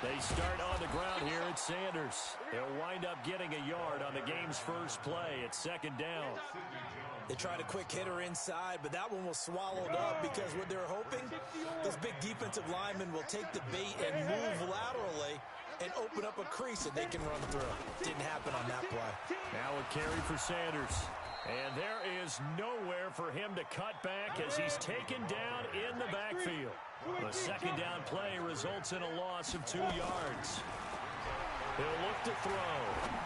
They start on the ground here at Sanders. They'll wind up getting a yard on the game's first play. It's second down. They tried a quick hitter inside, but that one was swallowed up because what they're hoping, this big defensive lineman will take the bait and move laterally and open up a crease that they can run through. Didn't happen on that play. Now a carry for Sanders. And there is nowhere for him to cut back as he's taken down in the backfield. The second down play results in a loss of 2 yards. He'll look to throw.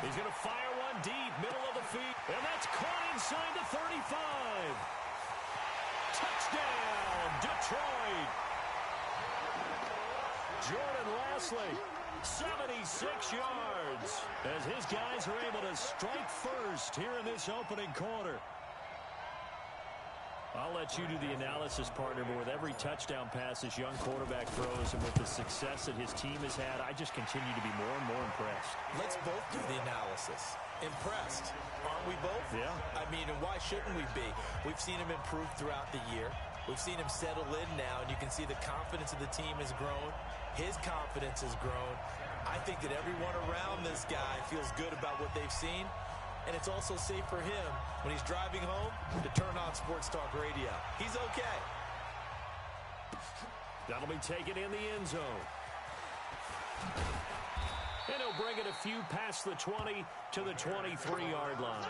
He's going to fire one deep, middle of the field. And that's caught inside the 35. Touchdown, Detroit. Jordan Lasley, 76 yards, as his guys are able to strike first here in this opening quarter. I'll let you do the analysis, partner, but with every touchdown pass this young quarterback throws and with the success that his team has had, I just continue to be more and more impressed. Let's both do the analysis. Impressed. Aren't we both? Yeah. I mean, and why shouldn't we be? We've seen him improve throughout the year. We've seen him settle in now, and you can see the confidence of the team has grown. His confidence has grown. I think that everyone around this guy feels good about what they've seen. And it's also safe for him when he's driving home to turn on Sports Talk Radio. He's okay. That'll be taken in the end zone. And he'll bring it a few past the 20 to the 23-yard line.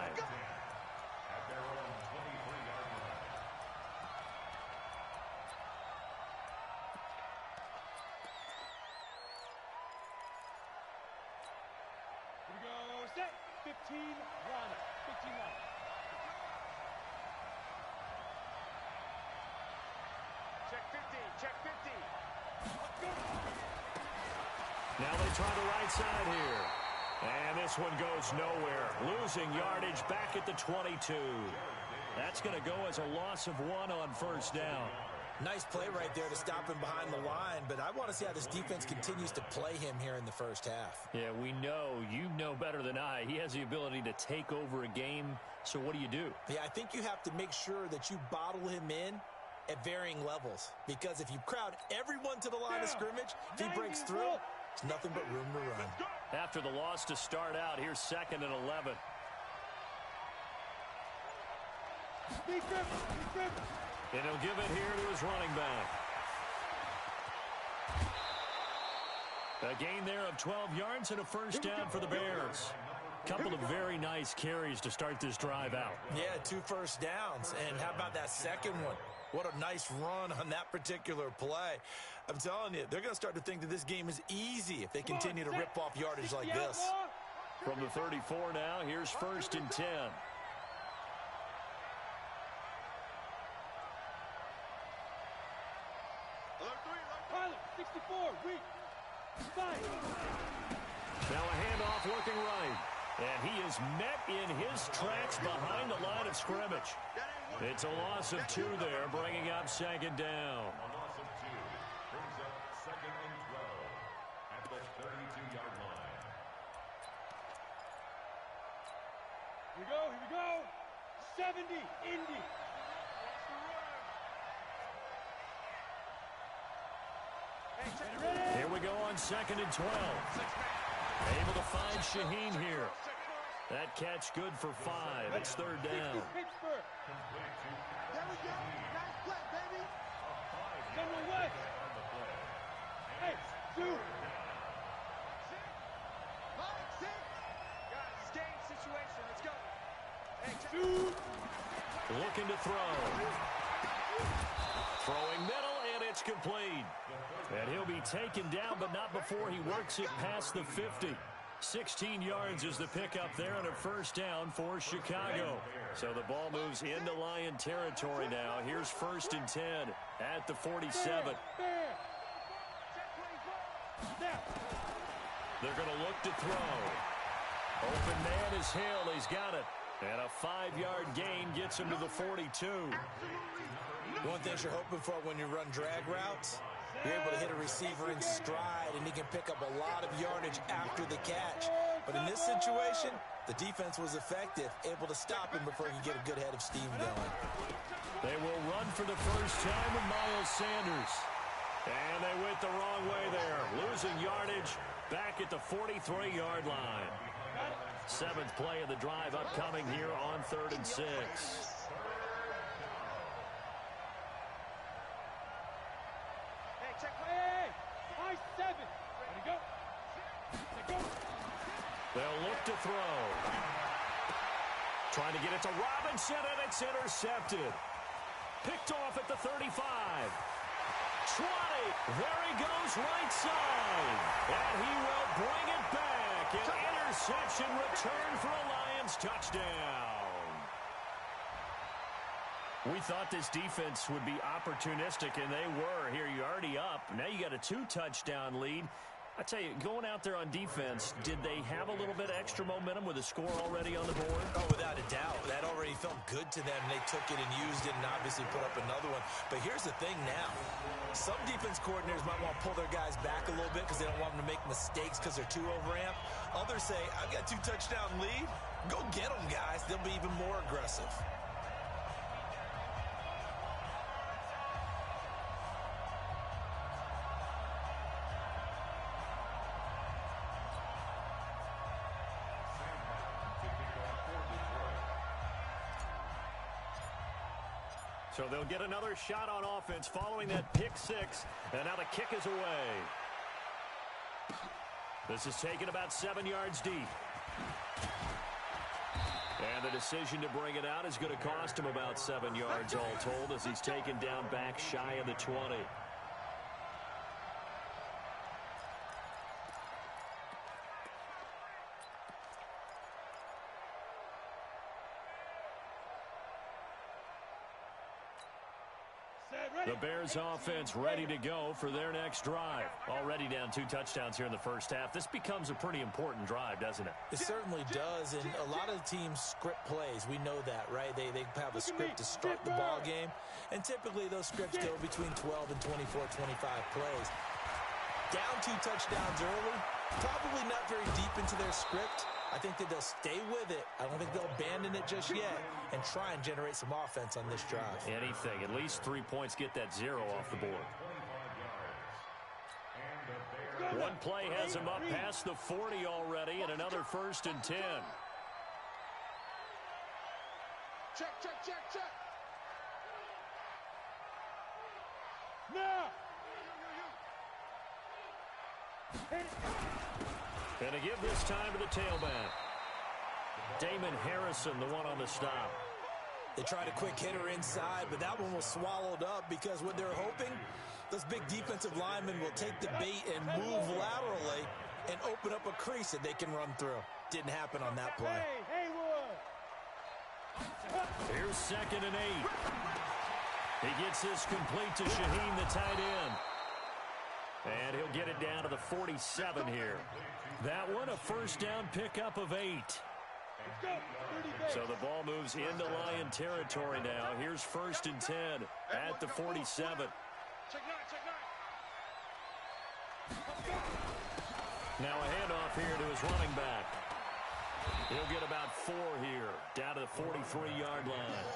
Here we go, set, 15, line up, 15 line up. Check 50, check 50. Now they try the right side here. And this one goes nowhere. Losing yardage back at the 22. That's going to go as a loss of 1 on first down. Nice play right there to stop him behind the line, but I want to see how this defense continues to play him here in the first half. Yeah, we know. You know better than I. He has the ability to take over a game, so what do you do? Yeah, I think you have to make sure that you bottle him in at varying levels, because if you crowd everyone to the line of scrimmage, if he breaks through, it's nothing but room to run. After the loss to start out, here's 2nd and 11. And he'll give it here to his running back. A gain there of 12 yards and a first down for the Bears. Couple of very nice carries to start this drive out. Yeah, 2 first downs. And how about that second one? What a nice run on that particular play. I'm telling you, they're going to start to think that this game is easy if they continue to rip off yardage like this. From the 34 now, here's 1st and 10. Pilot, 64, read. Fine. Now a handoff looking right. And he is met in his tracks behind the line of scrimmage. It's a loss of 2 there, bringing up 2nd down. A loss of 2 brings up 2nd and 12 at the 32-yard line. Here we go, here we go. 70, Indy. Here we go on 2nd and 12. Able to find Shaheen here. That catch good for 5. It's 3rd down. There we go. Nice play, baby. Come away. Hey, 2. 6. Guys, game situation. Let's go. Hey, 2. Looking to throw. Throwing middle, and it's complete. And he'll be taken down, but not before he works it past the 50. 16 yards is the pickup there and a first down for Chicago. So the ball moves into Lion territory now. Here's 1st and 10 at the 47. They're going to look to throw. Open man is Hill. He's got it. And a 5-yard gain gets him to the 42. One thing you're hoping for when you run drag routes, you're able to hit a receiver in stride, and he can pick up a lot of yardage after the catch. But in this situation, the defense was effective, able to stop him before he could get a good head of steam going. They will run for the first time with Miles Sanders. And they went the wrong way there. Losing yardage back at the 43-yard line. 7th play of the drive upcoming here on 3rd and 6. Hey, check. Hey, I 7. Ready, go. Go. They'll look to throw. Trying to get it to Robinson, and it's intercepted. Picked off at the 35. 20. There he goes, right side. And he will bring it back. An interception return for a Lions touchdown. We thought this defense would be opportunistic, and they were. Here, you're already up. Now you got a 2-touchdown lead. I tell you, going out there on defense, did they have a little bit of extra momentum with a score already on the board? Oh, without a doubt. That already felt good to them. They took it and used it and obviously put up another one. But here's the thing now. Some defense coordinators might want to pull their guys back a little bit because they don't want them to make mistakes because they're too overamped. Others say, I've got a 2-touchdown lead. Go get them, guys. They'll be even more aggressive. So they'll get another shot on offense following that pick 6. And now the kick is away. This is taken about 7 yards deep. And the decision to bring it out is going to cost him about 7 yards all told as he's taken down back shy of the 20. The Bears offense ready to go for their next drive. Already down 2 touchdowns here in the first half. This becomes a pretty important drive, doesn't it? It certainly does, and a lot of teams script plays. We know that, right? They have a script to start the ball game, and typically those scripts go between 12 and 24, 25 plays. Down 2 touchdowns early, probably not very deep into their script. I think that they'll stay with it. I don't think they'll abandon it just yet and try and generate some offense on this drive. Anything. At least 3 points, get that 0 off the board. One play has him up past the 40 already, and another 1st and 10. Check. Now. And to give this time to the tailback. Damon Harrison, the one on the stop. They tried a quick hitter inside, but that one was swallowed up because what they're hoping, those big defensive linemen will take the bait and move laterally and open up a crease that they can run through. Didn't happen on that play. Here's 2nd and 8. He gets this complete to Shaheen, the tight end. And he'll get it down to the 47 here. That one, a 1st down pickup of 8. So the ball moves into Lion territory now. Here's 1st and 10 at the 47. Now a handoff here to his running back. He'll get about 4 here, down to the 43-yard line.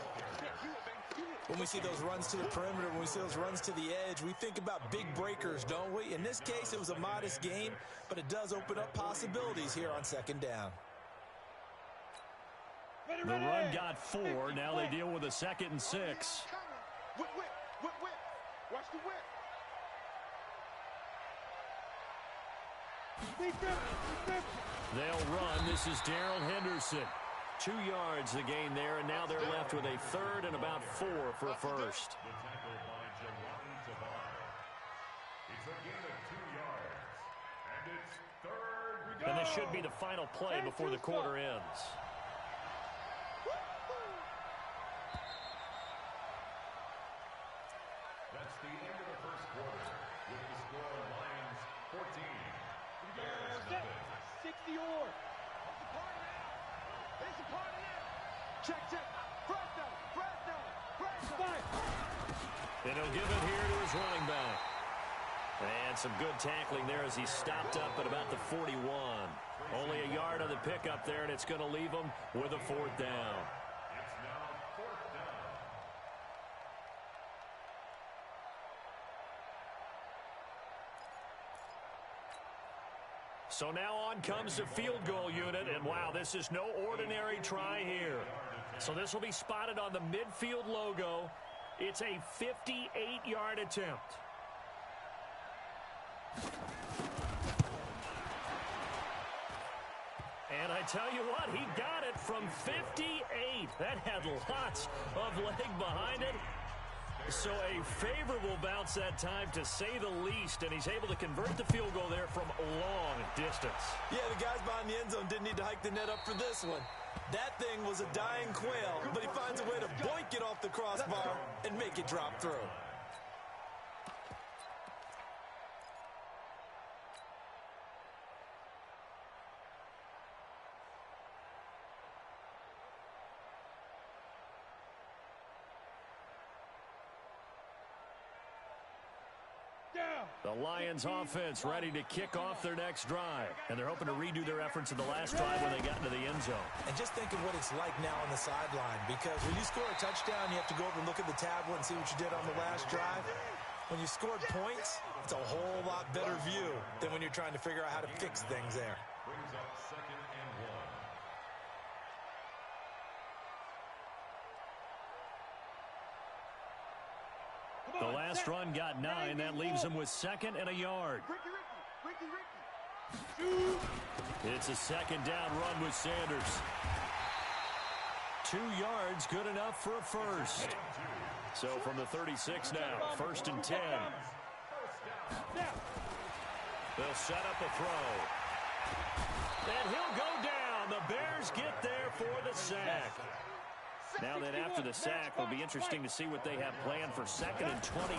When we see those runs to the perimeter, when we see those runs to the edge, we think about big breakers, don't we? In this case, it was a modest gain, but it does open up possibilities here on 2nd down. The run got 4. Now they deal with a 2nd and 6. Whip. Watch the whip. They'll run. This is Darrell Henderson. 2 yards the gain there, and now they're left with a 3rd and about 4 for a 1st. And this should be the final play before the quarter ends. That's the end of the first quarter, with the score Lions 14. Bears nothing. 60 or. It's a party now. Check. Press down. And he'll give it here to his running back. And some good tackling there as he stopped up at about the 41. Only a yard on the pickup there, and it's going to leave him with a 4th down. It's now 4th down. So now on comes the field goal unit, and wow, this is no ordinary try here. So this will be spotted on the midfield logo. It's a 58-yard attempt. And I tell you what, he got it from 58. That had lots of leg behind it. So a favorable bounce that time, to say the least, and he's able to convert the field goal there from long distance. Yeah, the guys behind the end zone didn't need to hike the net up for this one. That thing was a dying quail, but he finds a way to boink it off the crossbar and make it drop through. The Lions offense ready to kick off their next drive. And they're hoping to redo their efforts in the last drive when they got into the end zone. And just think of what it's like now on the sideline, because when you score a touchdown, you have to go over and look at the tablet and see what you did on the last drive. When you scored points, it's a whole lot better view than when you're trying to figure out how to fix things there. Brings up 2nd and 1. The last run got 9. That leaves him with 2nd and a yard. It's a 2nd down run with Sanders. 2 yards, good enough for a first. So from the 36 now, 1st and 10. They'll set up a throw. And he'll go down. The Bears get there for the sack. Now then, after the sack, it'll be interesting to see what they have planned for 2nd and 23.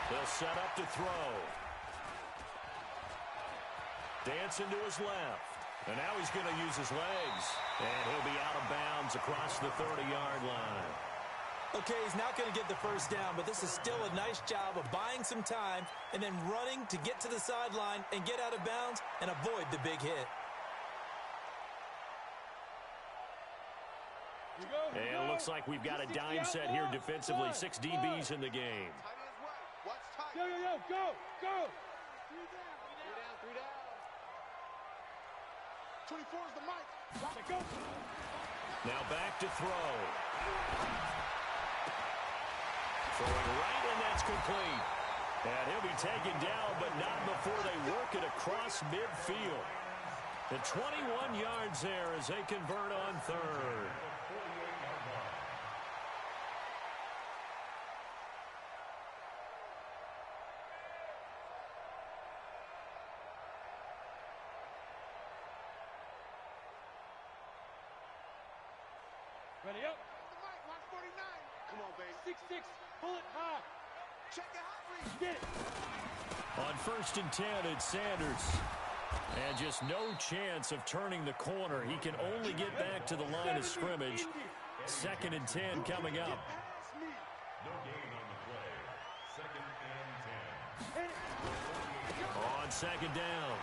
They'll set up to throw. Dancing to his left. And now he's going to use his legs. And he'll be out of bounds across the 30-yard line. Okay, he's not going to get the first down, but this is still a nice job of buying some time and then running to get to the sideline and get out of bounds and avoid the big hit. And it looks like we've got a dime set here defensively. 6 DBs in the game. Yo, go! 3 down. 24's the mic. Watch it go. Now back to throw. Throwing right, and that's complete. And he'll be taken down, but not before they work it across midfield. The 21 yards there as they convert on 3rd. Ready up. Watch 49. Come on, baby. 6-6. Pull it high. Check it hot. Get it. On 1st and 10, it's Sanders. And just no chance of turning the corner. He can only get back to the line of scrimmage. 2nd and 10 coming up. No gain on the play. 2nd and 10. On 2nd down,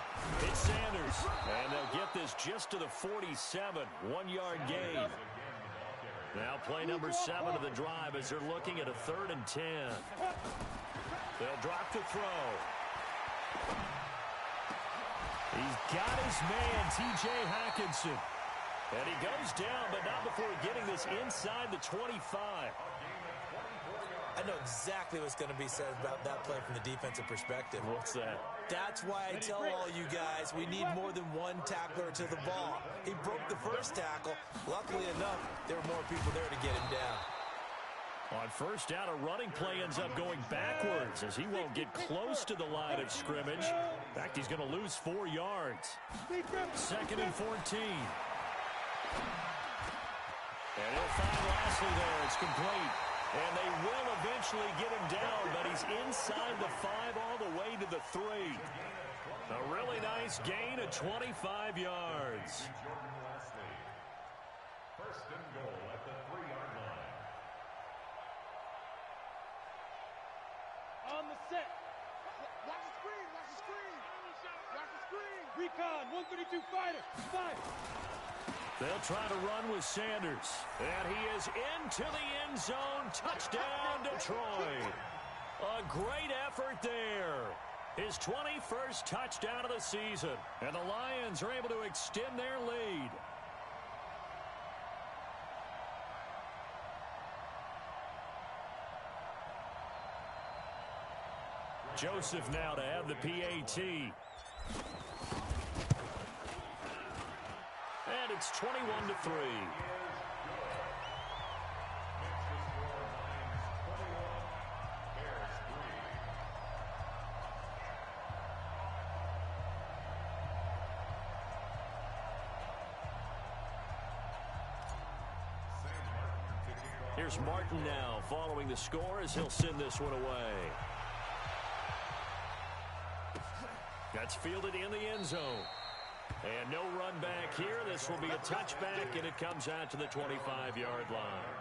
it's Sanders. And they'll get this just to the 47. 1-yard gain. Now play number 7 of the drive as they're looking at a 3rd and 10. They'll drop to throw. He's got his man, T.J. Hackinson. And he goes down, but not before getting this inside the 25. I know exactly what's going to be said about that play from the defensive perspective. What's that? That's why I tell all you guys we need more than one tackler to the ball. He broke the first tackle. Luckily enough, there were more people there to get him down. On 1st down, a running play ends up going backwards as he won't get close to the line of scrimmage. In fact, he's going to lose 4 yards. 2nd and 14. And he'll find Lashley there. It's complete. And they will eventually get him down, but he's inside the 5 all the way to the 3. A really nice gain of 25 yards. 1st and goal at the 3-yard line. On the set. Watch the screen. Watch the screen. Watch the screen. Recon. 132 fighter. Fight. They'll try to run with Sanders. And he is into the end zone. Touchdown, Detroit. A great effort there. His 21st touchdown of the season. And the Lions are able to extend their lead. Joseph now to have the PAT. And it's 21-3. Here's Martin now following the score as he'll send this one away. That's fielded in the end zone. And no run back here. This will be a touchback, and it comes out to the 25-yard line.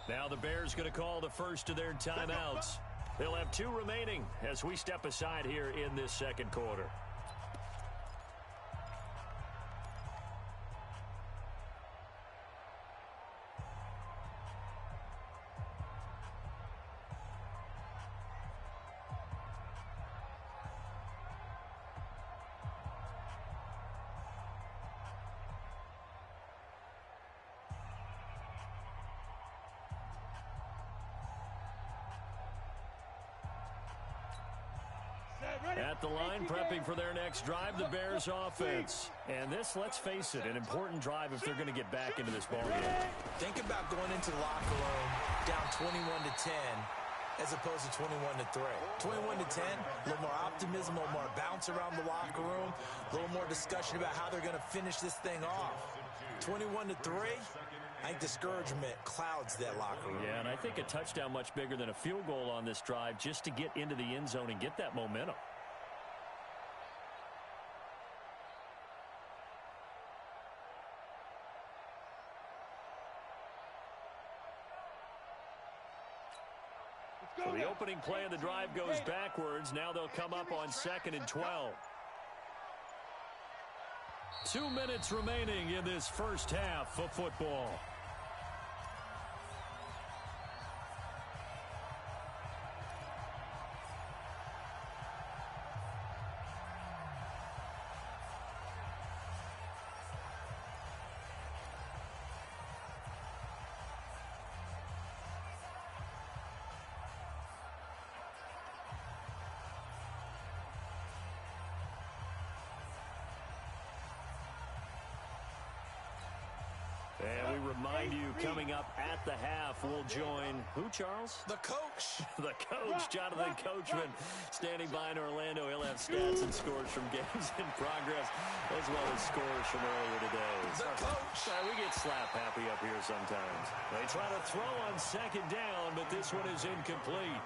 Now the Bears going to call the first of their timeouts. They'll have 2 remaining as we step aside here in this second quarter. At the line, prepping for their next drive, the Bears offense. And this, let's face it, an important drive if they're going to get back into this ballgame. Think about going into the locker room down 21-10 as opposed to 21-3. 21-10, a little more optimism, a little more bounce around the locker room, a little more discussion about how they're going to finish this thing off. 21-3, I think discouragement clouds that locker room. Yeah, and I think a touchdown much bigger than a field goal on this drive just to get into the end zone and get that momentum. So the opening play of the drive goes backwards. Now they'll come up on 2nd and 12. 2 minutes remaining in this first half of football. And we remind you, coming up at the half, we'll join who, Charles? The coach. The coach, Jonathan Coachman, standing by in Orlando. He'll have stats and scores from games in progress, as well as scores from earlier today. The coach. We get slap happy up here sometimes. They try to throw on 2nd down, but this one is incomplete.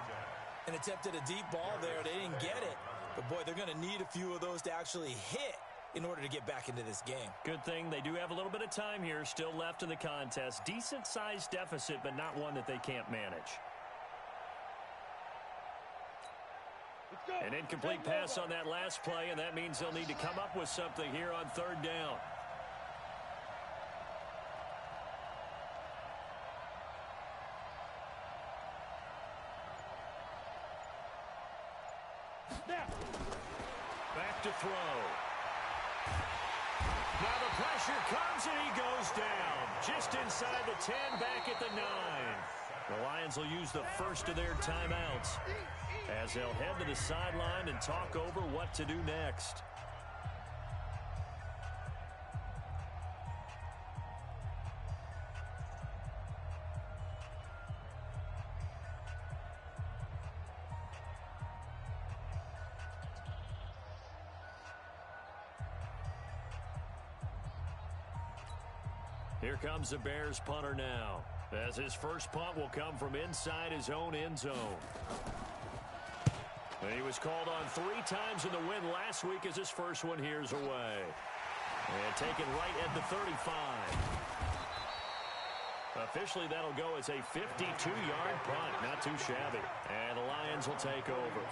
An attempt at a deep ball there. They didn't get it. But, boy, they're going to need a few of those to actually hit in order to get back into this game. Good thing they do have a little bit of time here still left in the contest. Decent-sized deficit, but not one that they can't manage. An incomplete pass on that last play, and that means they'll need to come up with something here on 3rd down. Back to throw. Now the pressure comes and he goes down. Just inside the 10, back at the 9. The Lions will use the first of their timeouts as they'll head to the sideline and talk over what to do next. Here comes the Bears punter now, as his first punt will come from inside his own end zone. And he was called on 3 times in the win last week as his first one here's away. And taken right at the 35. Officially, that'll go as a 52-yard punt. Not too shabby. And the Lions will take over.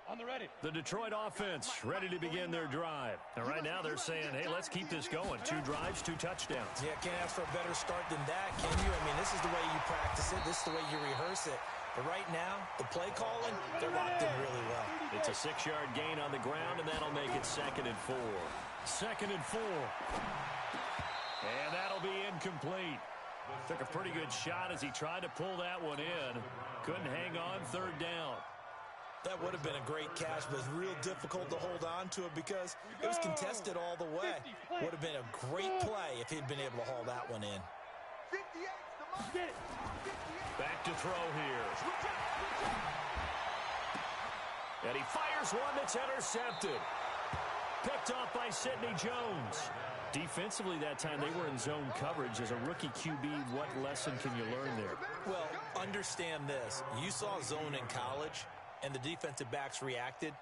On the ready. The Detroit offense ready to begin their drive. And right now they're saying, hey, let's keep this going. 2 drives, 2 touchdowns. Yeah, can't ask for a better start than that, can you? I mean, this is the way you practice it. This is the way you rehearse it. But right now, the play calling, they're locked in really well. It's a 6-yard gain on the ground, and that'll make it 2nd and 4. 2nd and 4. And that'll be incomplete. Took a pretty good shot as he tried to pull that one in. Couldn't hang on 3rd down. That would have been a great catch, but it's real difficult to hold on to it because it was contested all the way. Would have been a great play if he'd been able to haul that one in. Back to throw here. And he fires one that's intercepted. Picked off by Sidney Jones. Defensively that time, they were in zone coverage. As a rookie QB, what lesson can you learn there? Well, understand this. You saw zone in college, and the defensive backs reacted,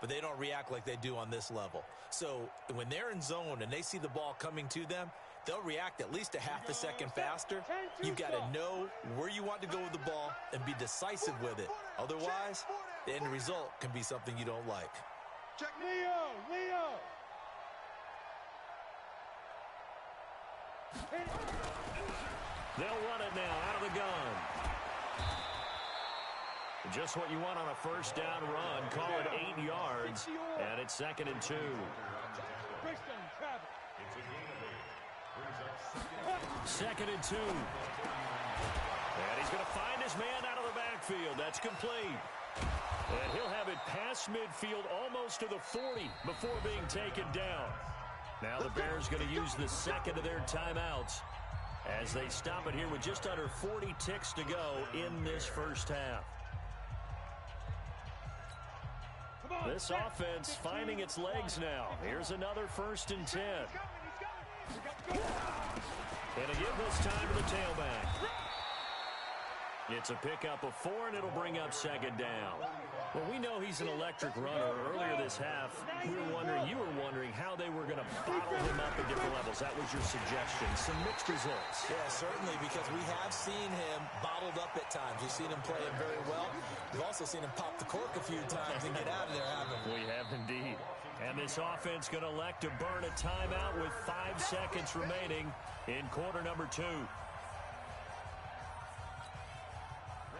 but they don't react like they do on this level. So when they're in zone and they see the ball coming to them, they'll react at least a half a second faster. You've got to know where you want to go with the ball and be decisive with it. Otherwise, the end result can be something you don't like. Check Leo. They'll run it now out of the gun. Just what you want on a 1st down run. Call it 8 yards, and it's 2nd and 2. 2nd and 2. And he's going to find his man out of the backfield. That's complete. And he'll have it past midfield almost to the 40 before being taken down. Now the Bears going to use the 2nd of their timeouts as they stop it here with just under 40 ticks to go in this 1st half. This offense finding its legs now. Here's another 1st and 10. And a give this time to the tailback. It's a pickup of 4, and it'll bring up 2nd down. Well, we know he's an electric runner. Earlier this half, you were wondering how they were going to bottle him up at different levels. That was your suggestion. Some mixed results. Yeah, certainly, because we have seen him bottled up at times. We've seen him play it very well. We've also seen him pop the cork a few times and get out of there, haven't we? We have indeed. And this offense going to elect to burn a timeout with 5 seconds remaining in quarter number 2.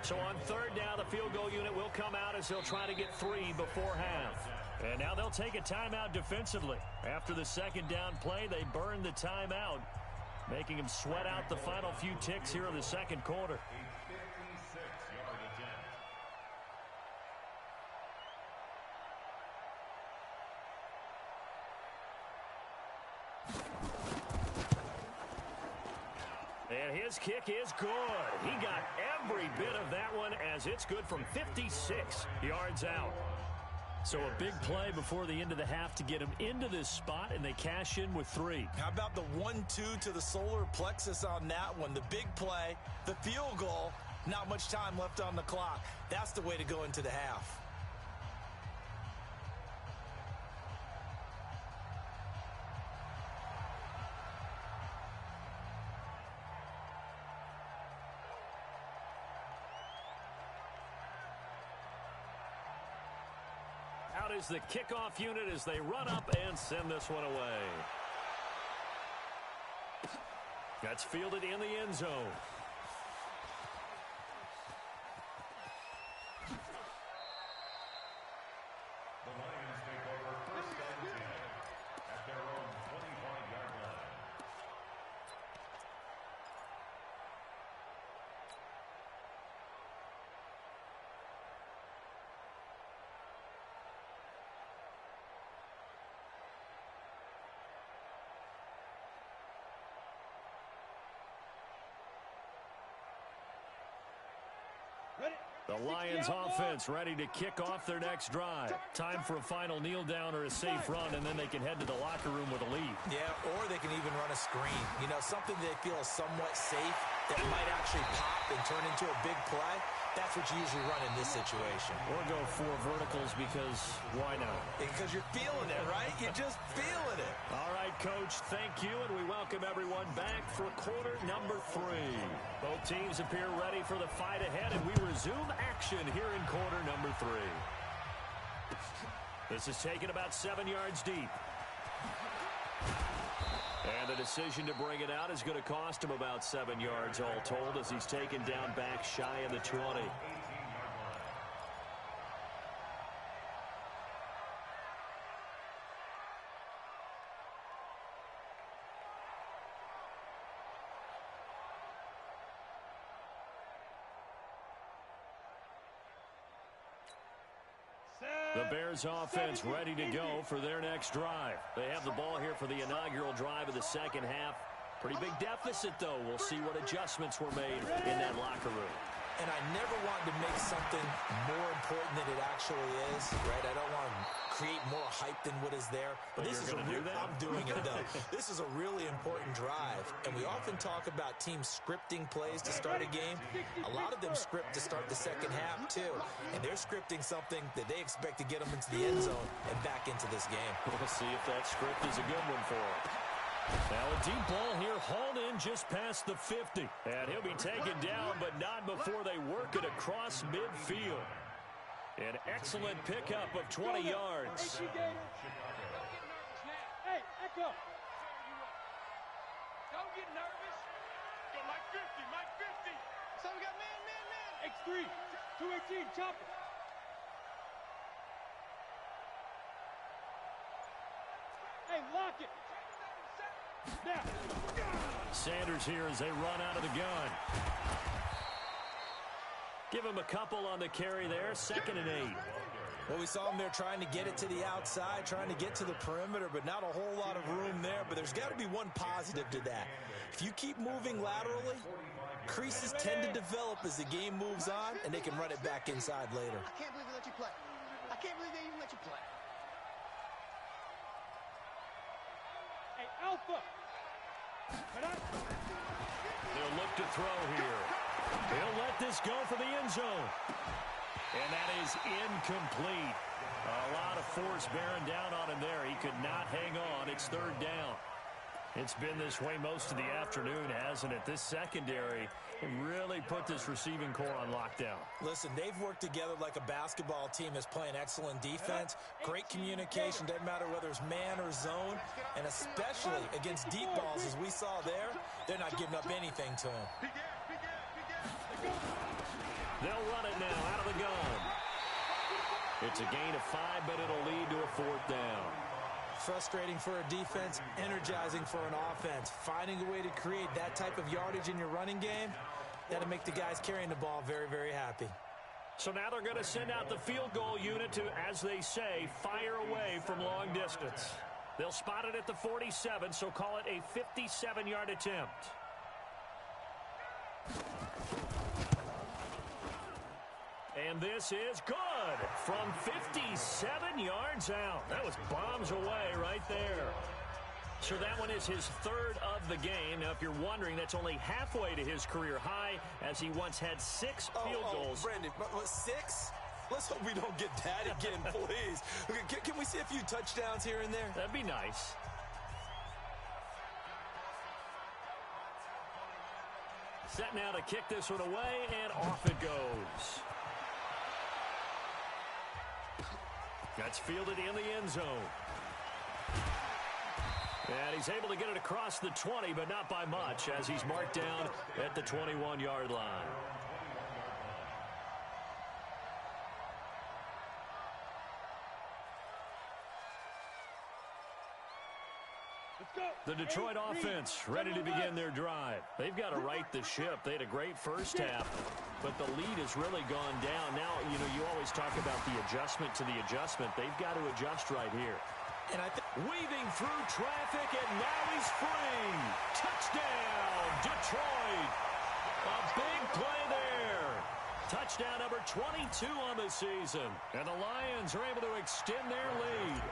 So on 3rd down, the field goal unit will come out as they'll try to get 3 before half. And now they'll take a timeout defensively. After the 2nd down play, they burn the timeout, making them sweat out the final few ticks here in the 2nd quarter. And his kick is good. He got every bit of that one as it's good from 56 yards out. So a big play before the end of the half to get him into this spot, and they cash in with 3. How about the 1-2 to the solar plexus on that one? The big play, the field goal, not much time left on the clock. That's the way to go into the half. Out is the kickoff unit as they run up and send this one away. That's fielded in the end zone. The Lions take over 1st and 10 at their own 25-yard line. Ready? The Lions offense ready to kick off their next drive. Time for a final kneel down or a safe run, and then they can head to the locker room with a lead. Yeah, or they can even run a screen. You know, something they feel is somewhat safe that might actually pop and turn into a big play. That's what you usually run in this situation. Or go 4 verticals because why not? Because you're feeling it, right? You're just feeling it. All right, Coach, thank you, and we welcome everyone back for quarter number 3. Both teams appear ready for the fight ahead, and we resume action here in quarter number 3. This is taken about 7 yards deep. And the decision to bring it out is going to cost him about 7 yards all told as he's taken down back shy of the 20. The Bears offense ready to go for their next drive. They have the ball here for the inaugural drive of the second half. Pretty big deficit, though. We'll see what adjustments were made in that locker room. And I never wanted to make something more important than it actually is, right? I don't want to create more hype than what is there. But this is I'm doing it, though. This is a really important drive. And we often talk about teams scripting plays to start a game. A lot of them script to start the second half, too. And they're scripting something that they expect to get them into the end zone and back into this game. We'll see if that script is a good one for them. Now a deep ball here hauled in just past the 50. And he'll be taken down, but not before they work it across midfield. An excellent pickup of 20 yards. Hey, Echo. Don't get nervous. Go Mike 50, Mike 50. So we got man. X3, 218, chopper. Hey, lock it. Sanders here as they run out of the gun. Give him a couple on the carry there. 2nd and 8. Well, we saw him there trying to get it to the outside, trying to get to the perimeter, but not a whole lot of room there. But there's got to be one positive to that. If you keep moving laterally, creases tend to develop as the game moves on, and they can run it back inside later. I can't believe they let you play. I can't believe they even let you play. Hey, Alpha. They'll look to throw here. He'll let this go for the end zone. And that is incomplete. A lot of force bearing down on him there. He could not hang on. It's 3rd down. It's been this way most of the afternoon, hasn't it? This secondary really put this receiving core on lockdown. Listen, they've worked together like a basketball team that's playing excellent defense. Great communication. Doesn't matter whether it's man or zone. And especially against deep balls, as we saw there, they're not giving up anything to them. They'll run it now out of the gun. It's a gain of 5, but it'll lead to a 4th down. Frustrating for a defense, energizing for an offense. Finding a way to create that type of yardage in your running game, that'll make the guys carrying the ball very, very happy. So now they're going to send out the field goal unit to, as they say, fire away from long distance. They'll spot it at the 47, so call it a 57-yard attempt. And this is good from 57 yards out. That was bombs away right there. So that one is his 3rd of the game. Now, if you're wondering, that's only halfway to his career high, as he once had 6 field goals. Brandon, 6? Let's hope we don't get that again, please. Okay, can we see a few touchdowns here and there? That'd be nice. Set now to kick this one away, and off it goes. That's fielded in the end zone. And he's able to get it across the 20, but not by much, as he's marked down at the 21-yard line. The Detroit offense ready to begin their drive. They've got to right the ship. They had a great first half, but the lead has really gone down. Now, you know, you always talk about the adjustment to the adjustment. They've got to adjust right here. And weaving through traffic, and now he's free. Touchdown, Detroit. A big play there. Touchdown number 22 on the season. And the Lions are able to extend their lead.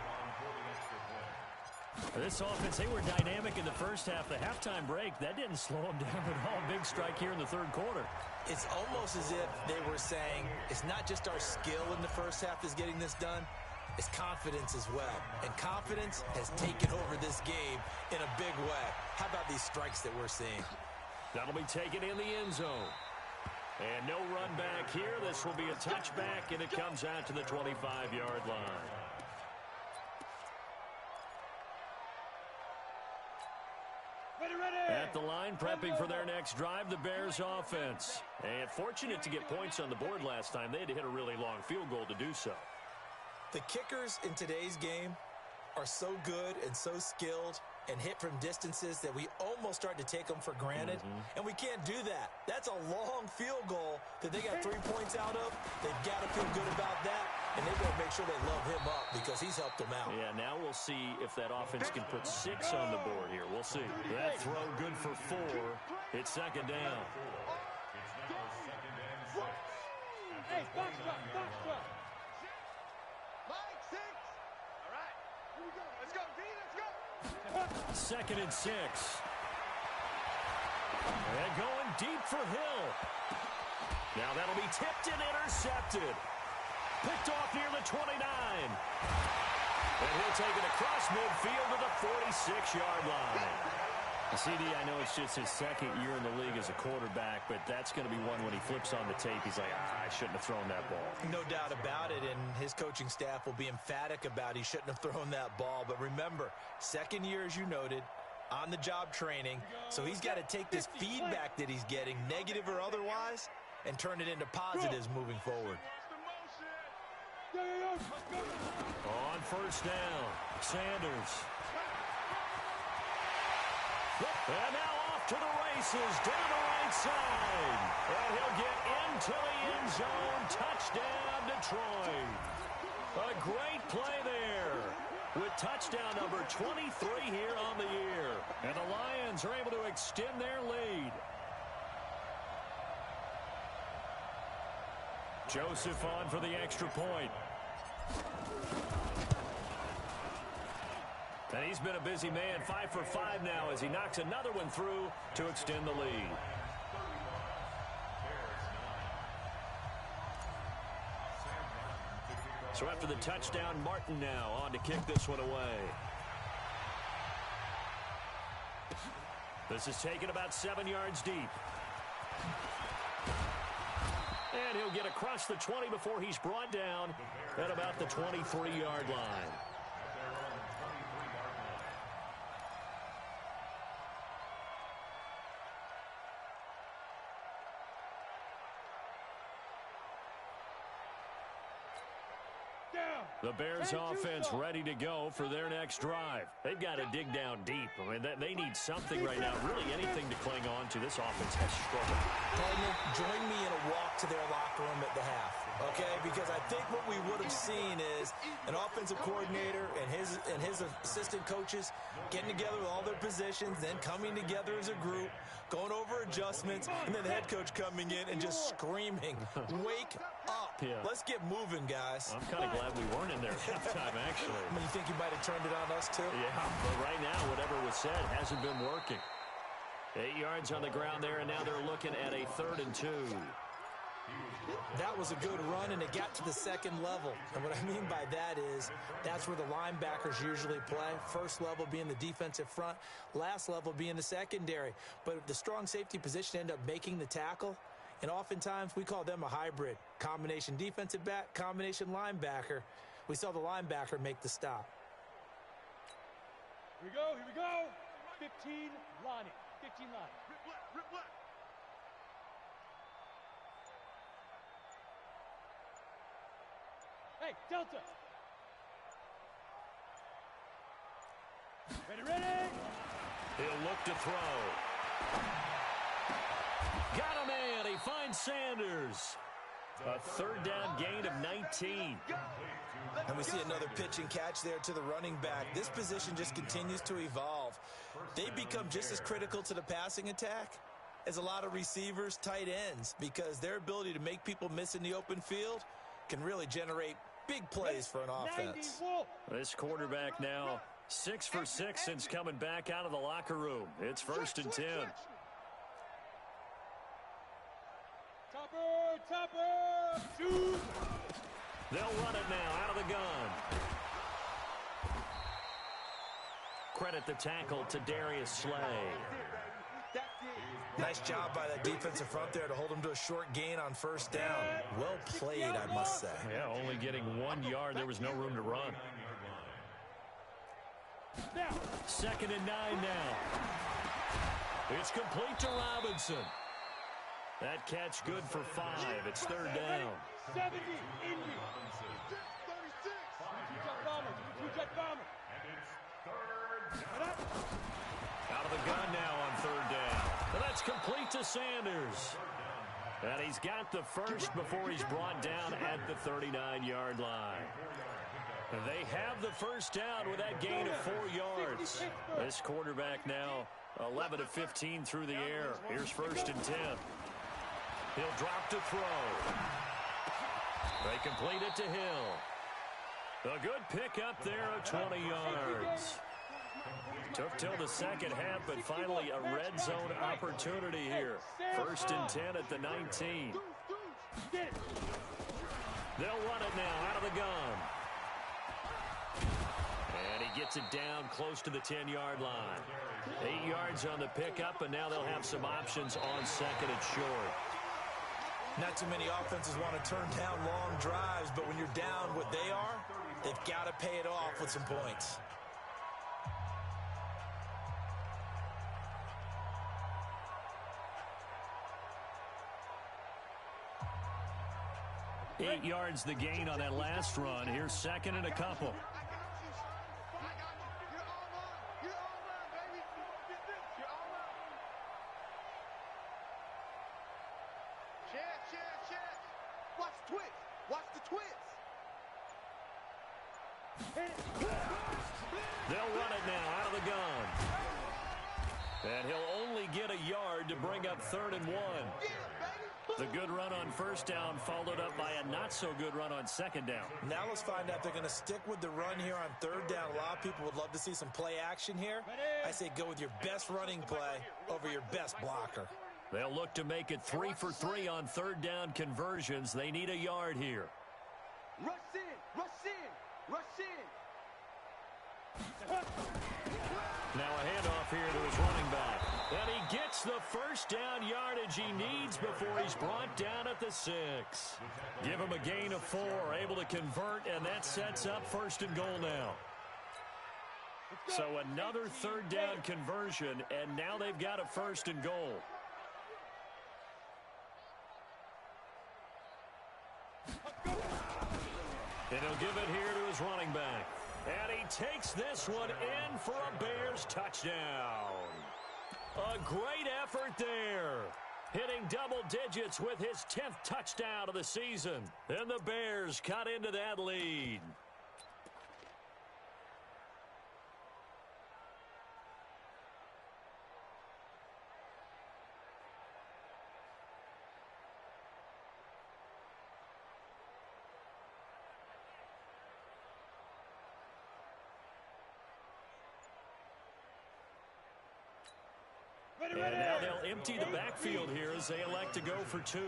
This offense, they were dynamic in the first half. The halftime break, that didn't slow them down at all. Big strike here in the third quarter. It's almost as if they were saying, it's not just our skill in the first half is getting this done, it's confidence as well. And confidence has taken over this game in a big way. How about these strikes that we're seeing? That'll be taken in the end zone. And no run back here. This will be a touchback, and it comes out to the 25-yard line. At the line, prepping for their next drive, the Bears offense. And fortunate to get points on the board last time. They had to hit a really long field goal to do so. The kickers in today's game are so good and so skilled and hit from distances that we almost start to take them for granted. And we can't do that. That's a long field goal that they got 3 points out of. They've got to feel good about that, and they've got to make sure they love him up because he's helped them out. Yeah, now we'll see if that offense can put 6 on the board here. We'll see. That throw good for 4. It's second down. Hey, box drop, box drop. Second and 6. And going deep for Hill. Now that'll be tipped and intercepted. Picked off near the 29. And he'll take it across midfield to the 46-yard line. CD, I know it's just his second year in the league as a quarterback, but that's going to be one when he flips on the tape. He's like, I shouldn't have thrown that ball. No doubt about it, and his coaching staff will be emphatic about he shouldn't have thrown that ball. But remember, second year, as you noted, on-the-job training, so he's got to take this feedback that he's getting, negative or otherwise, and turn it into positives moving forward. On first down, Sanders. And now off to the races, down the right side. And he'll get into the end zone. Touchdown, Detroit. A great play there with touchdown number 23 here on the year. And the Lions are able to extend their lead. Joseph on for the extra point. And he's been a busy man, 5 for 5 now as he knocks another one through to extend the lead. So after the touchdown, Martin now on to kick this one away. This is taken about 7 yards deep. And he'll get across the 20 before he's brought down at about the 23-yard line. The Bears offense ready to go for their next drive. They've got to dig down deep. I mean, they need something right now, really anything to cling on to. This offense has struggled. Daniel, join me in a walk to their locker room at the half, okay? Because I think what we would have seen is an offensive coordinator and his assistant coaches getting together with all their positions, then coming together as a group, going over adjustments, and then the head coach coming in and just screaming, wake up. Yeah. Let's get moving, guys. I'm kind of glad we weren't in there at halftime, actually. I mean, you think you might have turned it on us, too? Yeah, but right now, whatever was said hasn't been working. 8 yards on the ground there, and now they're looking at a 3rd and 2. That was a good run, and it got to the second level. And what I mean by that is that's where the linebackers usually play. First level being the defensive front, last level being the secondary. But the strong safety position ended up making the tackle. And oftentimes, we call them a hybrid. Combination defensive back, combination linebacker. We saw the linebacker make the stop. Here we go, here we go. 15 line it. 15 line. Rip left. Hey, Delta. Ready. He'll look to throw. Got a man. He finds Sanders. A 3rd down gain of 19. And we see another pitch and catch there to the running back. This position just continues to evolve. They become just as critical to the passing attack is a lot of receivers, tight ends, because their ability to make people miss in the open field can really generate big plays for an offense. This quarterback now 6 for 6 since coming back out of the locker room. It's 1st and 10. Topper, shoot. They'll run it now out of the gun. Credit the tackle to Darius Slay. Nice job by that defensive front there to hold him to a short gain on 1st down. Well played, I must say. Yeah, only getting 1 yard. There was no room to run. 2nd and 9 now. It's complete to Robinson. That catch good for 5. It's 3rd down. 70, Indy. 36. Out of the gun now on 3rd down. And that's complete to Sanders. And he's got the first before he's brought down at the 39-yard line. They have the 1st down with that gain of 4 yards. This quarterback now 11 of 15 through the air. Here's 1st and 10. He'll drop to throw. They complete it to Hill. A good pickup there of 20 yards. Took till the second half, but finally a red zone opportunity here. 1st and 10 at the 19. They'll run it now out of the gun. And he gets it down close to the 10-yard line. 8 yards on the pickup, and now they'll have some options on 2nd and short. Not too many offenses want to turn down long drives, but when you're down what they are, they've got to pay it off with some points. Eight yards the gain on that last run. Here's 2nd and a couple. They'll run it now out of the gun. And he'll only get a yard to bring up 3rd and 1. The good run on 1st down followed up by a not-so-good run on 2nd down. Now let's find out if they're going to stick with the run here on 3rd down. A lot of people would love to see some play action here. I say go with your best running play over your best blocker. They'll look to make it 3 for 3 on 3rd down conversions. They need a yard here. Rush in, rush in, rush in. Now a handoff here to his running back. And he gets the 1st down yardage he needs before he's brought down at the 6. Give him a gain of 4, able to convert, and that sets up 1st and goal now. So another 3rd down conversion, and now they've got a 1st and goal. And he'll give it here to his running back. And he takes this one in for a Bears touchdown. A great effort there. Hitting double digits with his 10th touchdown of the season. And the Bears cut into that lead. And now they'll empty the backfield here as they elect to go for 2.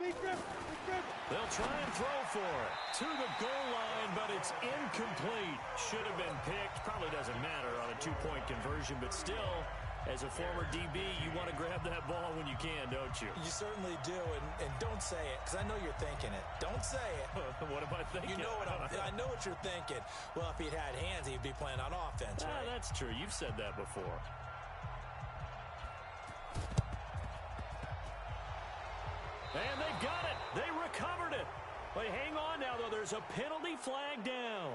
They'll try and throw for it to the goal line, but it's incomplete. Should have been picked. Probably doesn't matter on a 2-point conversion, but still, as a former DB, you want to grab that ball when you can, don't you? You certainly do, and don't say it, because I know you're thinking it. Don't say it. What am I thinking? You know what I know what you're thinking. Well, if he'd had hands, he'd be playing on offense, right? That's true. You've said that before. And they got it. They recovered it. But hang on now, though. There's a penalty flag down.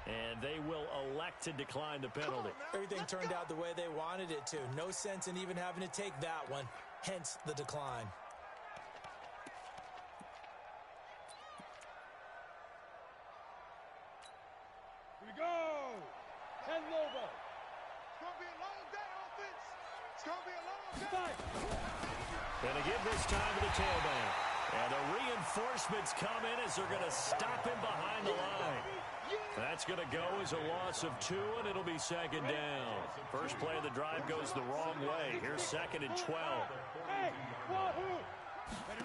And they will elect to decline the penalty. Everything turned out the way they wanted it to. No sense in even having to take that one. Hence the decline. Here we go. 10 Lobo. gonna be a long day, offense. It's gonna be a long day. Gonna give this time to the tailback. And the reinforcements come in as they're going to stop him behind the line. That's going to go as a loss of 2, and it'll be second down. First play of the drive goes the wrong way. Here's 2nd and 12. Hey,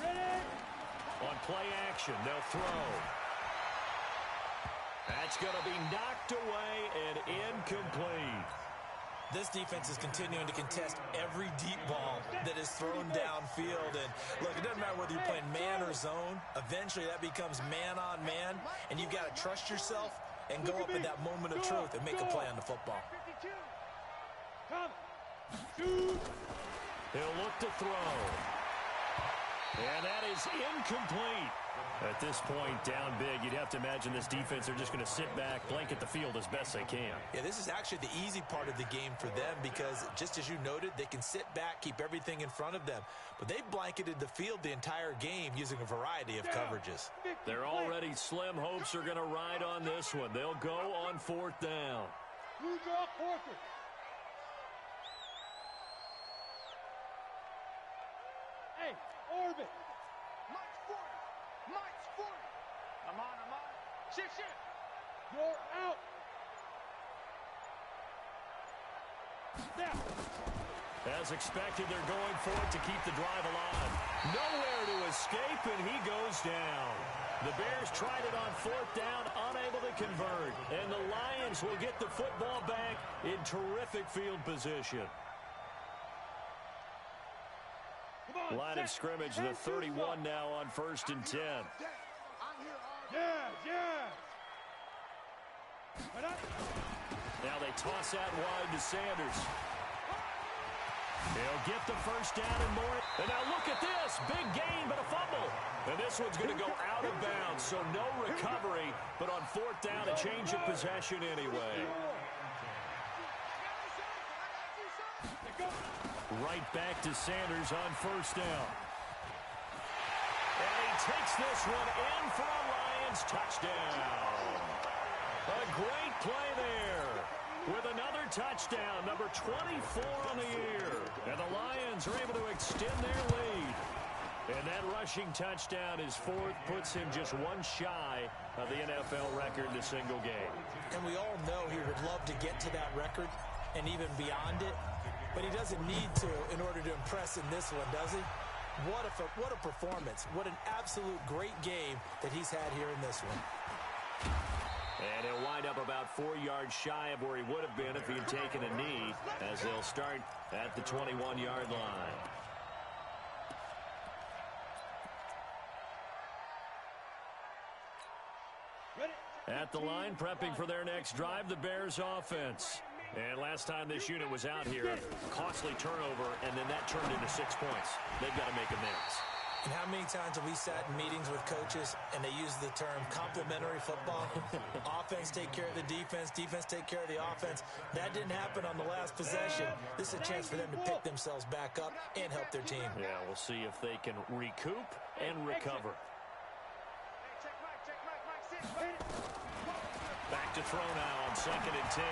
ready? On play action, they'll throw. That's going to be knocked away and incomplete. This defense is continuing to contest every deep ball that is thrown downfield. And, look, it doesn't matter whether you're playing man or zone. Eventually, that becomes man-on-man, and you've got to trust yourself and go up at that moment of truth and make a play on the football. He'll look to throw. And that is incomplete. At this point, down big, you'd have to imagine this defense, they're just going to sit back, blanket the field as best they can. Yeah, this is actually the easy part of the game for them because, just as you noted, they can sit back, keep everything in front of them. But they've blanketed the field the entire game using a variety of coverages. They're already slim hopes are going to ride on this one. They'll go on 4th down. Blue draw, Porter. Hey, orbit. Mike's 40. Mike's 40. I'm on. Shift. You're out. Snap. As expected, they're going for it to keep the drive alive. Nowhere to escape, and he goes down. The Bears tried it on 4th down, unable to convert. And the Lions will get the football back in terrific field position. Line of scrimmage, the 31 now on 1st and 10. Yeah. Now they toss that wide to Sanders. He'll get the first down and more. And now look at this. Big gain, but a fumble. And this one's going to go out of bounds, so no recovery. But on 4th down, a change of possession anyway. Right back to Sanders on 1st down. And he takes this one in for a Lions touchdown. A great play there with another touchdown, number 24 on the year. And the Lions are able to extend their lead. And that rushing touchdown is 4th, puts him just one shy of the NFL record in a single game. And we all know he would love to get to that record and even beyond it. But he doesn't need to in order to impress in this one, does he? What a performance. What an absolute great game that he's had here in this one. And he'll wind up about 4 yards shy of where he would have been if he had taken a knee, as they'll start at the 21-yard line. At the line, prepping for their next drive, the Bears offense. And last time this unit was out here, costly turnover, and then that turned into 6 points. They've got to make amends. And how many times have we sat in meetings with coaches and they use the term complementary football? Offense take care of the defense, defense take care of the offense. That didn't happen on the last possession. This is a chance for them to pick themselves back up and help their team. Yeah, we'll see if they can recoup and recover. Back to throw now on 2nd and 10.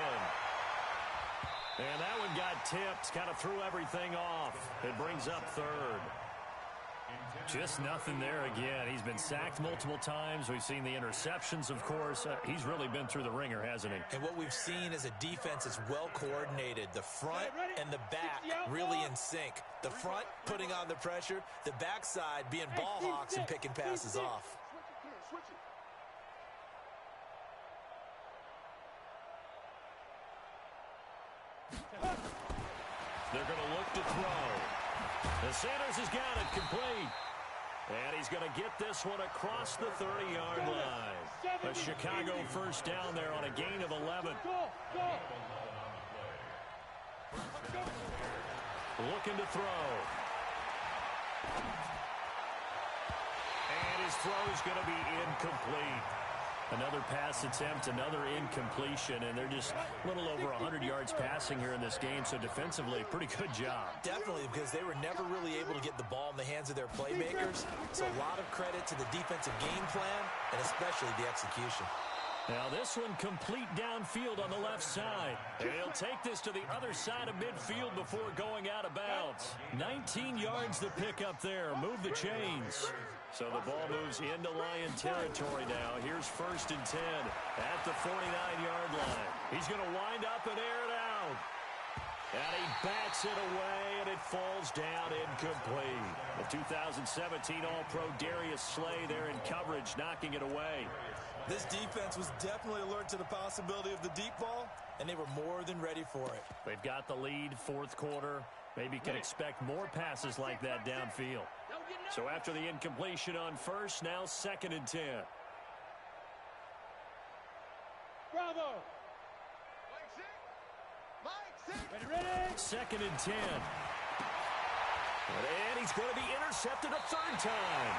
And that one got tipped, kind of threw everything off. It brings up 3rd. Just nothing there again. He's been sacked multiple times. We've seen the interceptions, of course. He's really been through the ringer, hasn't he? And what we've seen is a defense that's well coordinated. The front and the back really in sync. The front putting on the pressure. The backside being ball hawks and picking passes off. They're going to look to throw. And Sanders has got it complete. And he's going to get this one across the 30-yard line. A Chicago first down there on a gain of 11. Looking to throw. And his throw is going to be incomplete. Another pass attempt, another incompletion, and they're just a little over 100 yards passing here in this game, so defensively, pretty good job. Definitely, because they were never really able to get the ball in the hands of their playmakers, so a lot of credit to the defensive game plan, and especially the execution. Now this one complete downfield on the left side. And he'll take this to the other side of midfield before going out of bounds. 19 yards to pick up there. Move the chains. So the ball moves into Lion territory now. Here's 1st and 10 at the 49-yard line. He's going to wind up and air it out. And he bats it away, and it falls down incomplete. The 2017 All-Pro Darius Slay there in coverage, knocking it away. This defense was definitely alert to the possibility of the deep ball, and they were more than ready for it. They've got the lead, 4th quarter. Maybe can expect more passes like that downfield. So after the incompletion on 1st, now 2nd and 10. Bravo. Ready. 2nd and 10. And he's going to be intercepted a 3rd time.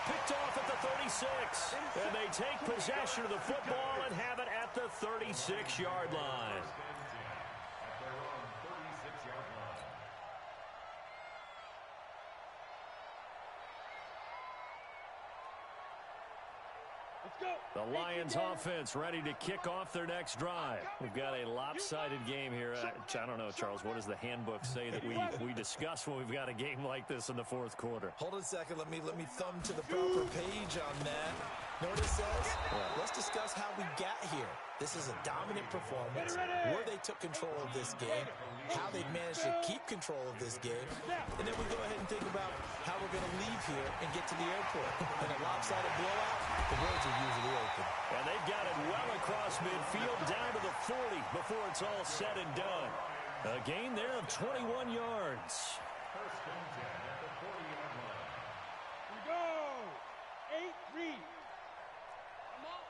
Picked off at the 36. And they take possession of the football and have it at the 36-yard line. The Lions offense ready to kick off their next drive. We've got a lopsided game here. I don't know, Charles, what does the handbook say that we discuss when we've got a game like this in the 4th quarter? Hold on a second. Let me thumb to the proper page on that. Know what it says? Let's discuss how we got here. This is a dominant performance, where they took control of this game, how they managed to keep control of this game, and then we go ahead and think about how we're going to leave here and get to the airport. In a lopsided blowout, the roads are usually open. And they've got it well across midfield, down to the 40 before it's all said and done. A gain there of 21 yards. 1st and 10 at the 40-yard line. We go. 8-3. Come on.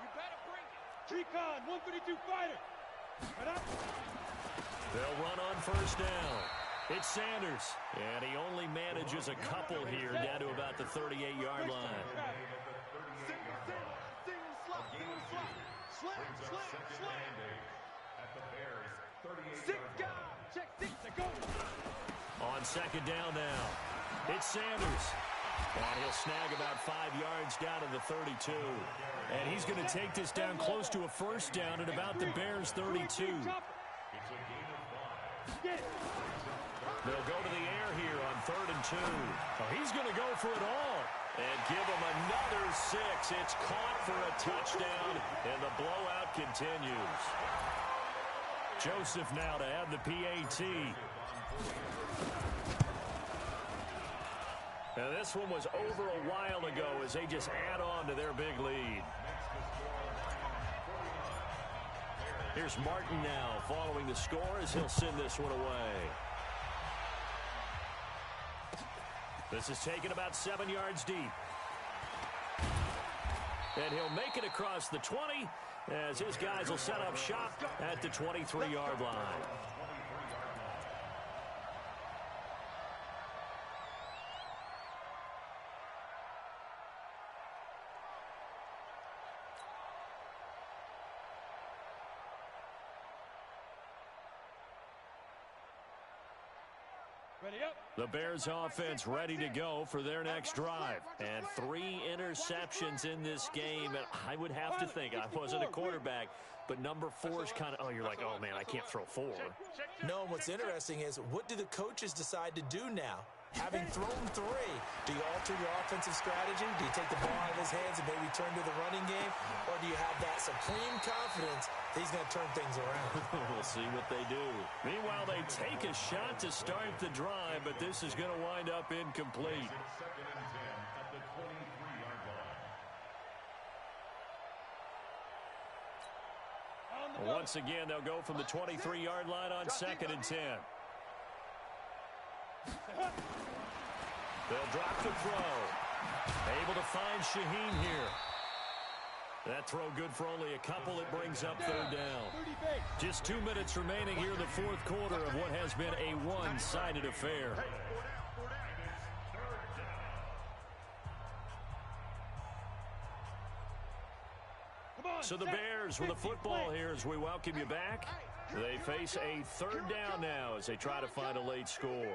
You better bring it. Tricon, 132 fighter. Right up. They'll run on 1st down. It's Sanders, and he only manages a couple here down to about the 38-yard line. On 2nd down now, it's Sanders. And he'll snag about 5 yards down to the 32. And he's going to take this down close to a 1st down at about the Bears' 32. They'll go to the air here on 3rd and 2. Oh, he's going to go for it all. And give him another 6. It's caught for a touchdown, and the blowout continues. Joseph now to have the PAT. Now this one was over a while ago as they just add on to their big lead. Here's Martin now following the score as he'll send this one away. This is taken about 7 yards deep. And he'll make it across the 20 as his guys will set up shop at the 23-yard line. The Bears offense ready to go for their next drive. And 3 interceptions in this game. And I would have to think, I wasn't a quarterback, but number 4 is kind of, oh, you're like, oh, man, I can't throw 4. No, and what's interesting is, what do the coaches decide to do now? Having thrown 3, do you alter your offensive strategy? Do you take the ball out of his hands and maybe turn to the running game? Or do you have that supreme confidence that he's going to turn things around? We'll see what they do. Meanwhile, they take a shot to start the drive, but this is going to wind up incomplete. 2nd and 10 at the 23-yard line. Once again, they'll go from the 23-yard line on 2nd and 10. They'll drop the throw. Able to find Shaheen here. That throw good for only a couple. It brings up 3rd down. Just 2 minutes remaining here in the 4th quarter of what has been a one-sided affair. So the Bears with the football here as we welcome you back. They face a 3rd down now as they try to find a late score.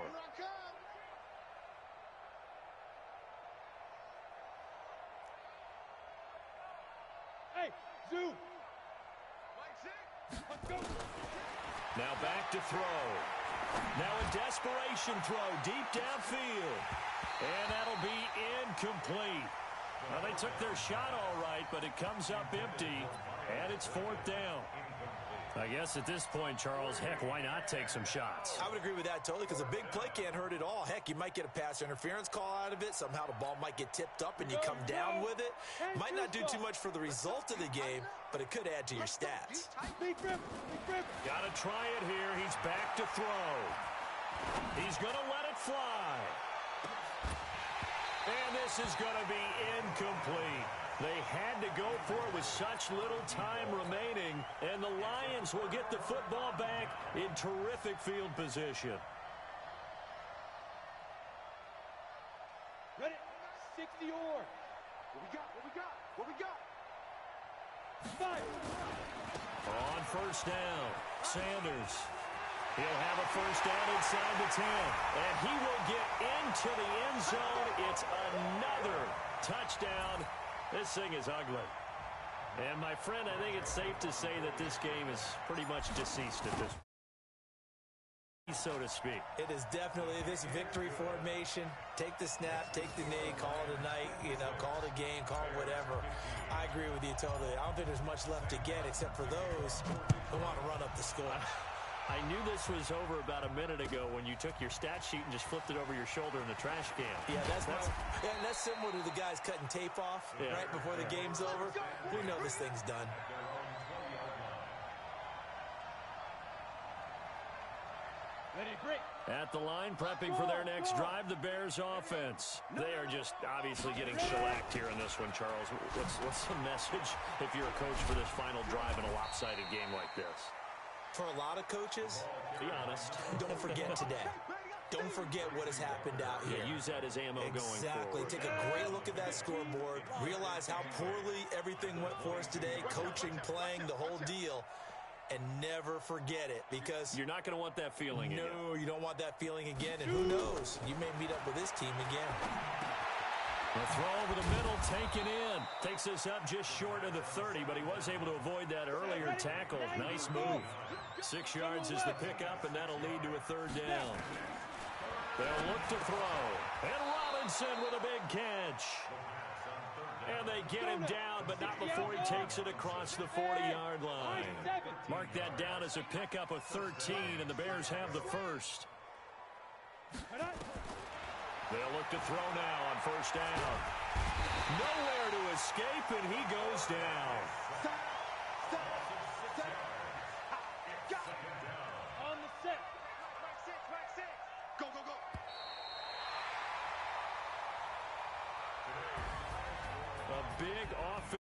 Hey, Now back to throw. Now a desperation throw deep downfield. And that'll be incomplete. Well, they took their shot all right, but it comes up empty, and it's 4th down. I guess at this point, Charles, heck, why not take some shots? I would agree with that totally, because a big play can't hurt at all. Heck, you might get a pass interference call out of it. Somehow the ball might get tipped up and you come down with it. Might not do too much for the result of the game, but it could add to your stats. Got to try it here. He's back to throw. He's going to let it fly. And this is going to be incomplete. They had to go for it with such little time remaining, and the Lions will get the football back in terrific field position. Ready? 60 or. What we got? What we got? What we got? Five. On first down, Sanders. He'll have a first down inside the 10, and he will get into the end zone. It's another touchdown. This thing is ugly. And, my friend, I think it's safe to say that this game is pretty much deceased at this point, so to speak. It is definitely this victory formation. Take the snap, take the knee, call it a night, call it a game, call it whatever. I agree with you totally. I don't think there's much left to get except for those who want to run up the score. I knew this was over about a minute ago when you took your stat sheet and just flipped it over your shoulder in the trash can. Yeah, that's similar to the guys cutting tape off right before the game's over. We know this thing's done. Ready, break. At the line, prepping for their next drive, the Bears offense. They are just obviously getting shellacked here in this one, Charles. What's the message if you're a coach for this final drive in a lopsided game like this? For a lot of coaches, be honest, don't forget today. Don't forget what has happened out here. Yeah, use that as ammo going forward. Exactly. Take a great look at that scoreboard. Realize how poorly everything went for us today. Coaching, playing, the whole deal. And never forget it, because you're not going to want that feeling again. No, you don't want that feeling again. And who knows? You may meet up with this team again. A throw over the middle, taken in. Takes us up just short of the 30, but he was able to avoid that earlier tackle. Nice move. 6 yards is the pickup, and that'll lead to a 3rd down. They'll look to throw. And Robinson with a big catch. And they get him down, but not before he takes it across the 40-yard line. Mark that down as a pickup of 13, and the Bears have the first. They'll look to throw now on first down. Nowhere to escape, and he goes down. On the set. Back six. Go, go, go. A big offense.